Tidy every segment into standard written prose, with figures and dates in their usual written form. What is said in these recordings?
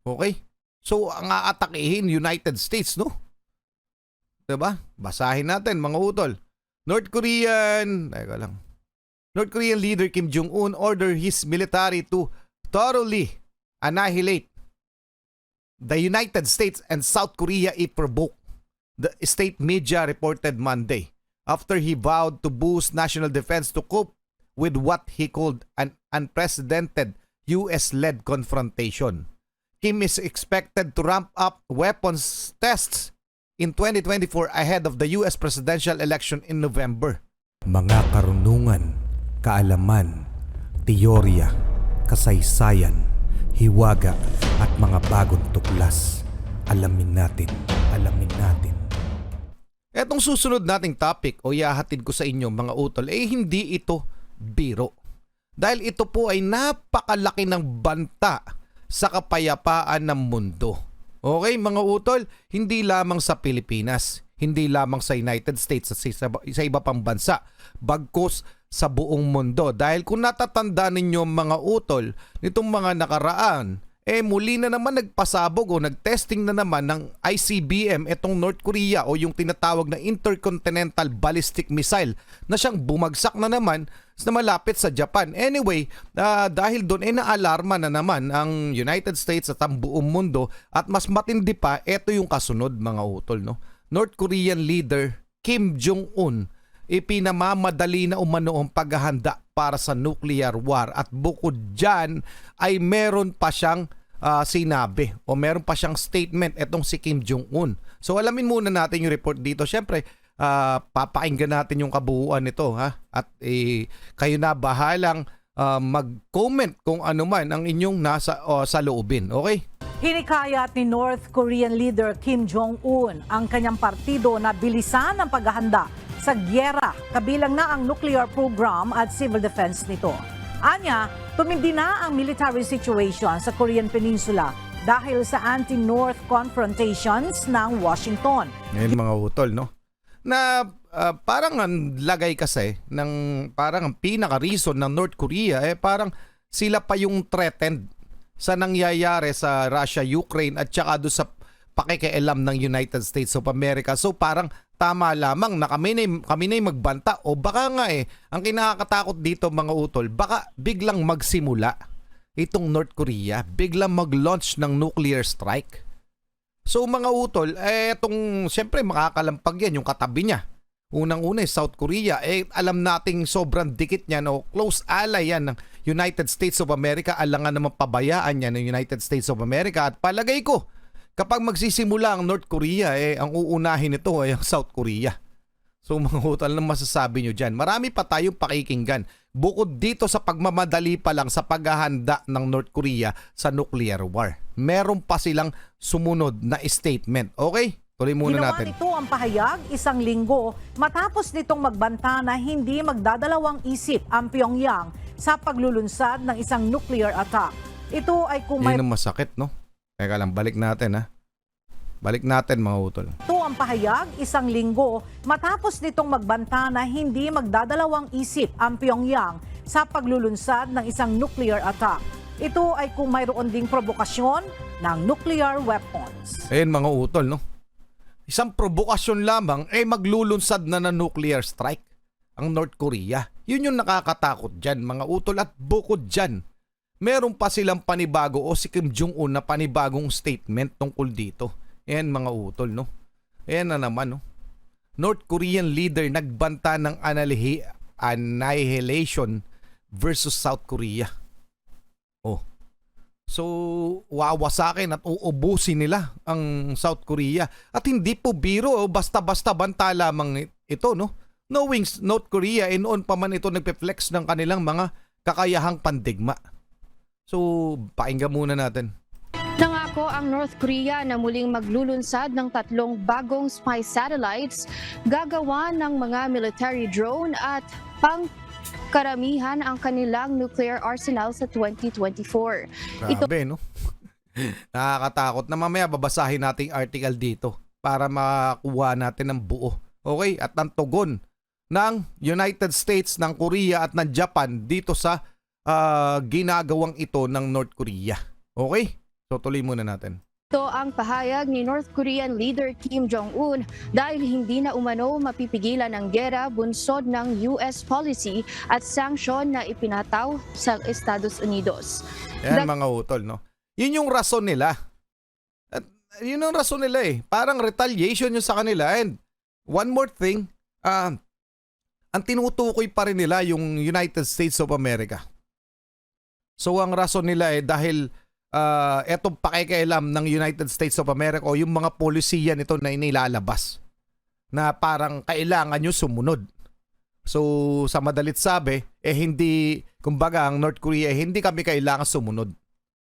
Okay? So, ang aatakihin United States, no? Diba? Basahin natin, mga utol. Teka lang. North Korean leader Kim Jong-un ordered his military to thoroughly annihilate the United States and South Korea if provoked, the state media reported Monday, after he vowed to boost national defense to cope with what he called an unprecedented US-led confrontation. Kim is expected to ramp up weapons tests in 2024 ahead of the US presidential election in November. Mga karunungan, kaalaman, teorya, kasaysayan, hiwaga at mga bagong tuklas. Alamin natin. Etong susunod nating topic o ihahatid ko sa inyo, mga utol, hindi ito biro. Dahil ito po ay napakalaki ng banta sa kapayapaan ng mundo. Okay, mga utol, hindi lamang sa Pilipinas, hindi lamang sa United States at sa iba pang bansa, bagkus sa buong mundo. Dahil kung natatandaan ninyo, mga utol, nitong mga nakaraan, muli na naman nagpasabog o nagtesting na naman ng ICBM itong North Korea o yung tinatawag na Intercontinental Ballistic Missile na siyang bumagsak na naman na malapit sa Japan. Anyway, dahil doon naalarma na naman ang United States at ang buong mundo, at mas matindi pa, ito yung kasunod, mga utol, no? North Korean leader Kim Jong-un ipinamamadali na umano ang paghahanda para sa nuclear war, at bukod dyan ay meron pa siyang sinabi o meron pa siyang statement etong si Kim Jong-un. So alamin muna natin yung report dito. Siyempre, papakinggan natin yung kabuuan nito, ha? At kayo na bahalang mag-comment kung ano man ang inyong nasa saloobin. Okay? Hinikayat ni North Korean leader Kim Jong-un ang kanyang partido na bilisan ang paghahanda sa gyera, kabilang na ang nuclear program at civil defense nito. Anya, tumindi na ang military situation sa Korean Peninsula dahil sa anti-North confrontations ng Washington. Ngayon, mga utol, no? Na parang ang lagay kasi ng parang ang pinaka-reason ng North Korea parang sila pa yung threatened sa nangyayari sa Russia, Ukraine at saka doon sa pakikialam ng United States of America. So parang tama lamang na kami na magbanta, o baka nga ang kinakatakot dito, mga utol, baka biglang magsimula itong North Korea, biglang mag-launch ng nuclear strike. So mga utol, itong siyempre makakalampag yan yung katabi niya. Unang-una South Korea, alam nating sobrang dikit niya, no? Close ally yan ng United States of America. Alangan naman pabayaan niya ng United States of America. At palagay ko, kapag magsisimula ang North Korea, ang uunahin nito ay ang South Korea. So mga utol, ano masasabi nyo dyan? Marami pa tayong pakikinggan. Bukod dito sa pagmamadali pa lang sa paghahanda ng North Korea sa nuclear war, meron pa silang sumunod na statement. Okay? Tuloy muna natin. Ginawa nito ang pahayag isang linggo matapos nitong magbanta na hindi magdadalawang isip ang Pyongyang sa paglulunsad ng isang nuclear attack. Ito ay kung may... Yan ang masakit, no? Teka lang, balik natin, ha? Balik natin, mga utol. Ito ang pahayag isang linggo matapos nitong magbanta na hindi magdadalawang isip ang Pyongyang sa paglulunsad ng isang nuclear attack. Ito ay kung mayroon ding provokasyon ng nuclear weapons. Ayun, mga utol, no? Isang provokasyon lamang, maglulunsad na ng nuclear strike ang North Korea. Yun yung nakakatakot dyan, mga utol. At bukod dyan, meron pa silang panibago o si Kim Jong-un na panibagong statement tungkol dito. Ayan, mga utol, no? Ayan na naman, no? North Korean leader nagbanta ng annihilation versus South Korea. Oh. So, wawasakin at uubusin nila ang South Korea. At hindi po biro, basta-basta banta lamang ito, no? Knowing North Korea, noon pa man ito nagpe-flex ng kanilang mga kakayahang pandigma. So, pakinggan muna natin. Nangako ang North Korea na muling maglulunsad ng 3 bagong spy satellites, gagawa ng mga military drone at pangkaramihan ang kanilang nuclear arsenal sa 2024. Grabe, no? Nakakatakot na. Mamaya babasahin natin article dito para makuha natin ng buo. Okay? At ang tugon ng United States, ng Korea at ng Japan dito sa ginagawang ito ng North Korea. Okay? Tutuloy muna natin. Ito ang pahayag ni North Korean leader Kim Jong-un dahil hindi na umano mapipigilan ang gera bunsod ng US policy at sanksyon na ipinataw sa Estados Unidos. Yan mga utol, no? Yun yung rason nila. At yun yung rason nila eh. Parang retaliation yun sa kanila. And one more thing, ang tinutukoy pa rin nila yung United States of America. So ang rason nila eh dahil etong pakikialam ng United States of America o yung mga polisiya nito na inilalabas na parang kailangan nyo sumunod. So sa madalit sabi, hindi, kumbaga ang North Korea, hindi kami kailangan sumunod.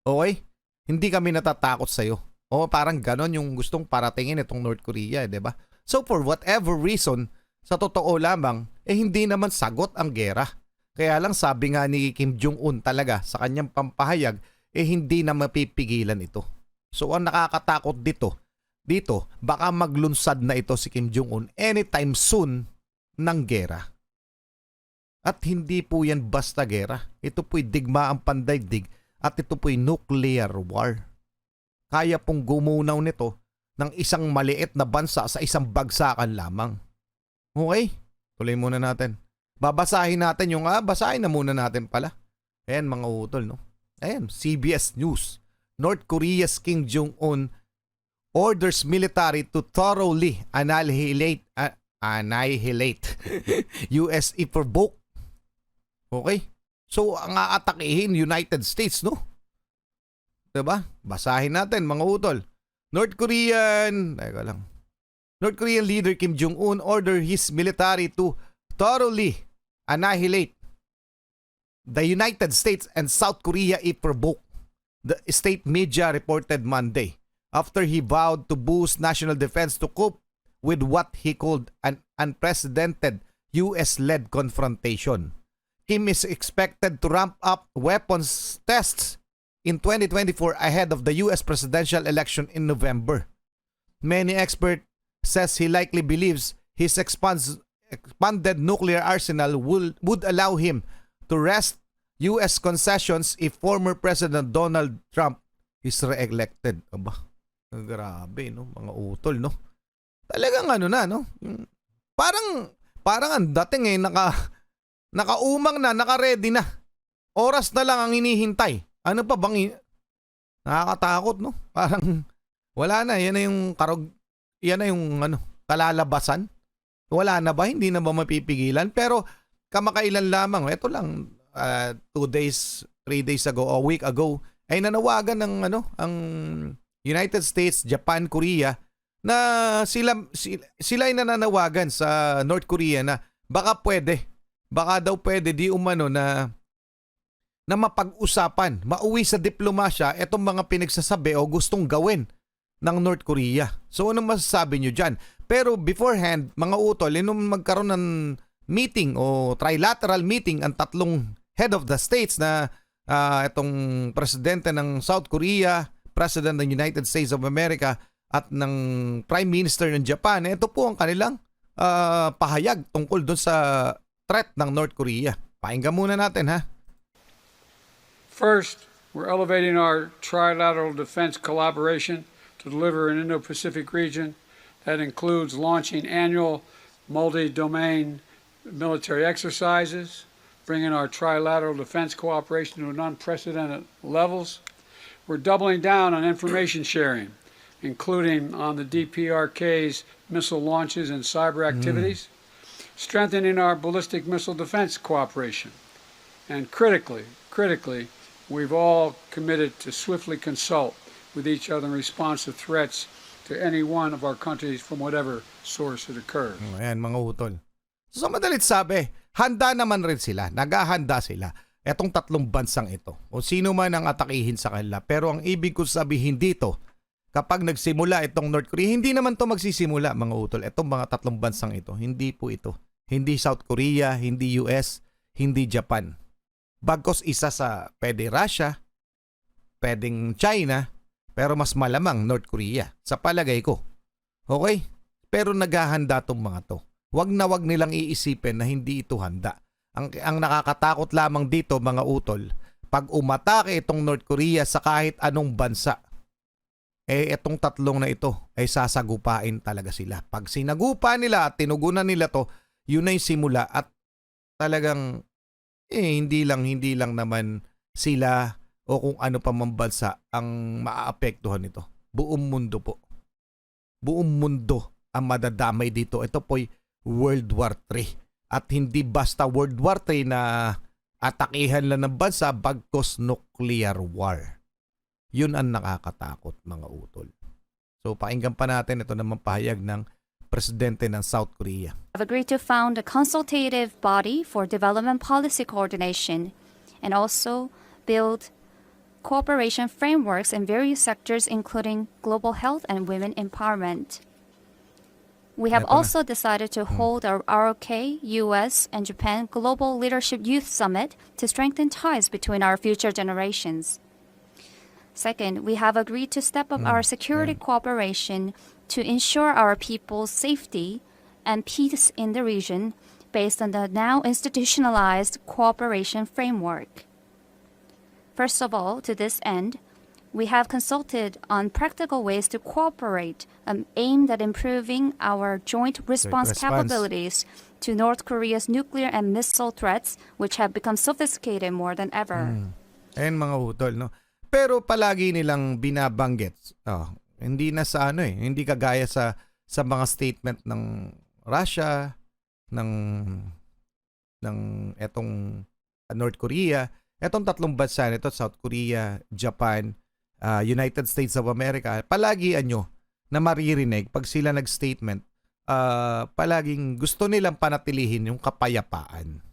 Okay? Hindi kami natatakot sa'yo. O parang ganon yung gustong paratingin itong North Korea, di ba? So for whatever reason, sa totoo lamang, hindi naman sagot ang gera. Kaya lang sabi nga ni Kim Jong-un talaga sa kanyang pampahayag, hindi na mapipigilan ito. So ang nakakatakot dito, baka maglunsad na ito si Kim Jong-un anytime soon ng gera. At hindi po yan basta gera. Ito po'y digmaang pandaigdig at ito po'y nuclear war. Kaya pong gumunaw nito ng isang maliit na bansa sa isang bagsakan lamang. Okay? Tuloy muna natin. Babasahin natin yung, basahin na muna natin pala. Ayan mga utol, no? Ayan, CBS News. North Korea's Kim Jong-un orders military to thoroughly annihilate US if provoked. Okay? So, ang aatakihin United States, no? Diba? Basahin natin, mga utol. North Korean leader Kim Jong-un ordered his military to thoroughly annihilate the United States and South Korea if provoked, the state media reported Monday, after he vowed to boost national defense to cope with what he called an unprecedented US-led confrontation. Kim is expected to ramp up weapons tests in 2024 ahead of the US presidential election in November. Many experts says he likely believes his expanded nuclear arsenal would allow him to wrest US concessions if former President Donald Trump is re-elected. Aba, grabe, no? Mga utol, no? Talagang ano na, no? Parang ang dating nakaumang na, naka-ready na. Oras na lang ang hinihintay. Ano pa bang nakakatakot, no? Parang wala na, yan na yung kalalabasan. Wala na ba? Hindi na ba mapipigilan? Pero kamakailan lamang, ito lang, 2 days, 3 days ago, o a week ago, ay nanawagan ng ang United States, Japan, Korea, na sila ay nananawagan sa North Korea na baka daw pwede di umano na mapag-usapan, mauwi sa diplomasya itong mga pinagsasabi o gustong gawin ng North Korea. So ano masasabi nyo dyan? Pero beforehand, mga utol, nung magkaroon ng meeting o trilateral meeting ang tatlong head of the states na itong presidente ng South Korea, president ng United States of America at ng prime minister ng Japan, ito po ang kanilang pahayag tungkol doon sa threat ng North Korea. Pakinggan muna natin, ha? First, we're elevating our trilateral defense collaboration to deliver an Indo-Pacific region that includes launching annual multi-domain military exercises, bringing our trilateral defense cooperation to unprecedented levels. We're doubling down on information sharing, including on the DPRK's missile launches and cyber activities, strengthening our ballistic missile defense cooperation, and critically, we've all committed to swiftly consult with each other in response to threats to any one of our countries from whatever source it occurs. Ayan, mga utol. So, sa madalit sabi, handa naman rin sila, naghahanda sila, etong tatlong bansang ito. O sino man ang atakihin sa kanila. Pero ang ibig ko sabihin dito, kapag nagsimula itong North Korea, hindi naman to magsisimula, mga utol. Itong mga tatlong bansang ito, hindi po ito. Hindi South Korea, hindi US, hindi Japan. Bagkos isa sa pwede Russia, pwedeng China, pero mas malamang North Korea, sa palagay ko. Okay? Pero naghahanda tong mga to. Wag nilang iisipin na hindi ito handa. Ang nakakatakot lamang dito, mga utol, pag umatake itong North Korea sa kahit anong bansa, etong tatlong na ito ay sasagupain talaga sila. Pag sinagupa nila at tinugunan nila to, yun na yung simula at talagang hindi lang naman sila o kung ano pa man bansa ang maaapektuhan nito. Buong mundo po. Buong mundo ang madadamay dito. Ito po'y World War III. At hindi basta World War III na atakihan lang ng bansa bagkos nuclear war. Yun ang nakakatakot, mga utol. So pakinggan pa natin ito naman pahayag ng presidente ng South Korea. Have agreed to found a consultative body for development policy coordination and also build cooperation frameworks in various sectors including global health and women empowerment. We have Eto na. also decided to hold our ROK, US, and Japan Global Leadership Youth Summit to strengthen ties between our future generations. Second, we have agreed to step up our security cooperation to ensure our people's safety and peace in the region based on the now institutionalized cooperation framework. First of all, to this end, we have consulted on practical ways to cooperate aimed at improving our joint response capabilities to North Korea's nuclear and missile threats, which have become sophisticated more than ever. Ayan mga utol, no? Pero palagi nilang binabanggit. Hindi na sa hindi kagaya sa mga statement ng Russia, ng etong North Korea, etong tatlong bansa nito, South Korea, Japan, United States of America. Palagi na maririnig pag sila nag-statement, palaging gusto nilang panatilihin yung kapayapaan.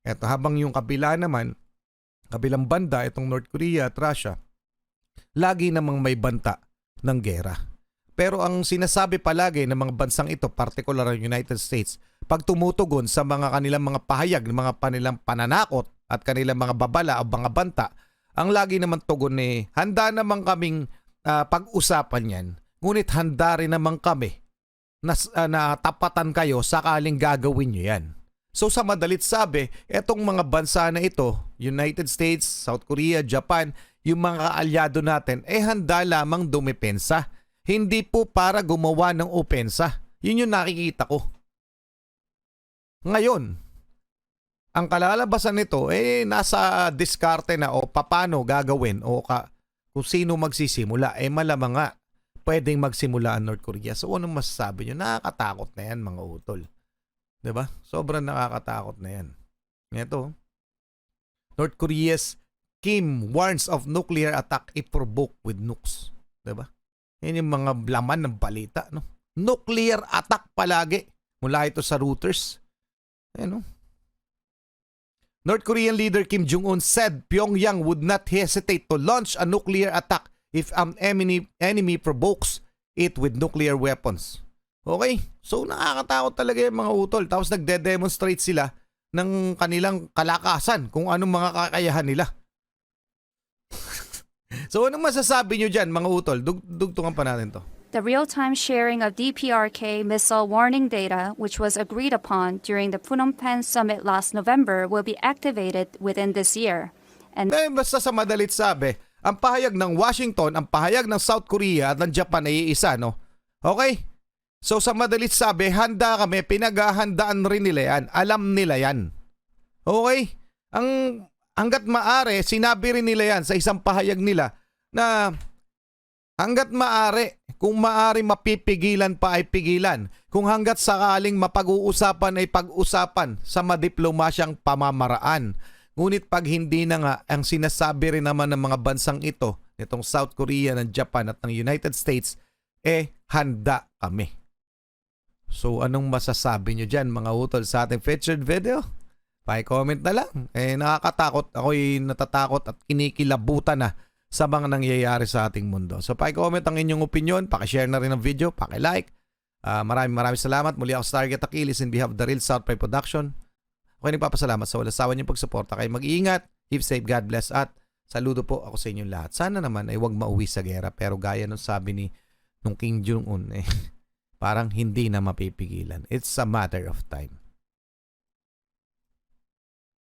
Eto, habang yung kabilang banda, itong North Korea at Russia, lagi namang may banta ng gera. Pero ang sinasabi palagi ng mga bansang ito, particular ang United States, pag tumutugon sa mga kanilang mga pahayag, mga kanilang pananakot at kanilang mga babala o mga banta, ang lagi naman tugon handa naman kaming pag-usapan yan, ngunit handa rin naman kami na tapatan kayo sakaling gagawin nyo yan. So sa madalit sabi, etong mga bansa na ito, United States, South Korea, Japan, yung mga kaalyado natin, handa lamang dumepensa. Hindi po para gumawa ng opensa. Yun yung nakikita ko. Ngayon, ang kalalabasan nito, nasa diskarte na o paano gagawin o kung sino magsisimula, malamang nga pwedeng magsimula ang North Korea. So anong masasabi nyo? Nakakatakot na yan mga utol. Diba? Sobrang nakakatakot na yan. Ito, North Korea's Kim warns of nuclear attack if provoked with nukes. Diba? Yan yung mga laman ng balita. No? Nuclear attack palagi. Mula ito sa Reuters. Ayan, no? North Korean leader Kim Jong-un said Pyongyang would not hesitate to launch a nuclear attack if an enemy provokes it with nuclear weapons. Okay? So nakakatakot talaga yung mga utol. Tapos nagde-demonstrate sila ng kanilang kalakasan kung anong mga kakayahan nila. So anong masasabi nyo dyan mga utol? Dugtungan pa natin to. The real-time sharing of DPRK missile warning data, which was agreed upon during the Phnom Penh summit last November, will be activated within this year. And Basta sa madalit sabi, ang pahayag ng Washington, ang pahayag ng South Korea at ng Japan ay iisa, no? Okay? So sa madalit sabi, handa kami, pinaghahandaan rin nila yan. Alam nila yan. Okay? Hanggat maaari, sinabi rin nila yan sa isang pahayag nila na hanggat maaari, kung maaari mapipigilan pa ay pigilan. Kung hanggat sakaling mapag-uusapan ay pag-usapan sa madiplomasyang pamamaraan. Ngunit pag hindi na nga, ang sinasabi rin naman ng mga bansang ito, itong South Korea, ng Japan at ng United States, handa kami. So anong masasabi nyo dyan mga utol sa ating featured video? Pa-comment na lang. Nakakatakot. Ako'y natatakot at kinikilabutan na sa mga nangyayari sa ating mundo. So pa-comment ang inyong opinion, paki-share na rin ang video, paki-like. Maraming salamat. Muli ako sa Target Achilles in behalf of the Real South Pride Production. Okay, nagpapasalamat sa walang sawa niyong pagsuporta. Kayo mag-iingat, keep safe, God bless, at saludo po ako sa inyong lahat. Sana naman ay huwag mauwi sa gera, pero gaya nung sabi nung Kim Jong-un, parang hindi na mapipigilan. It's a matter of time.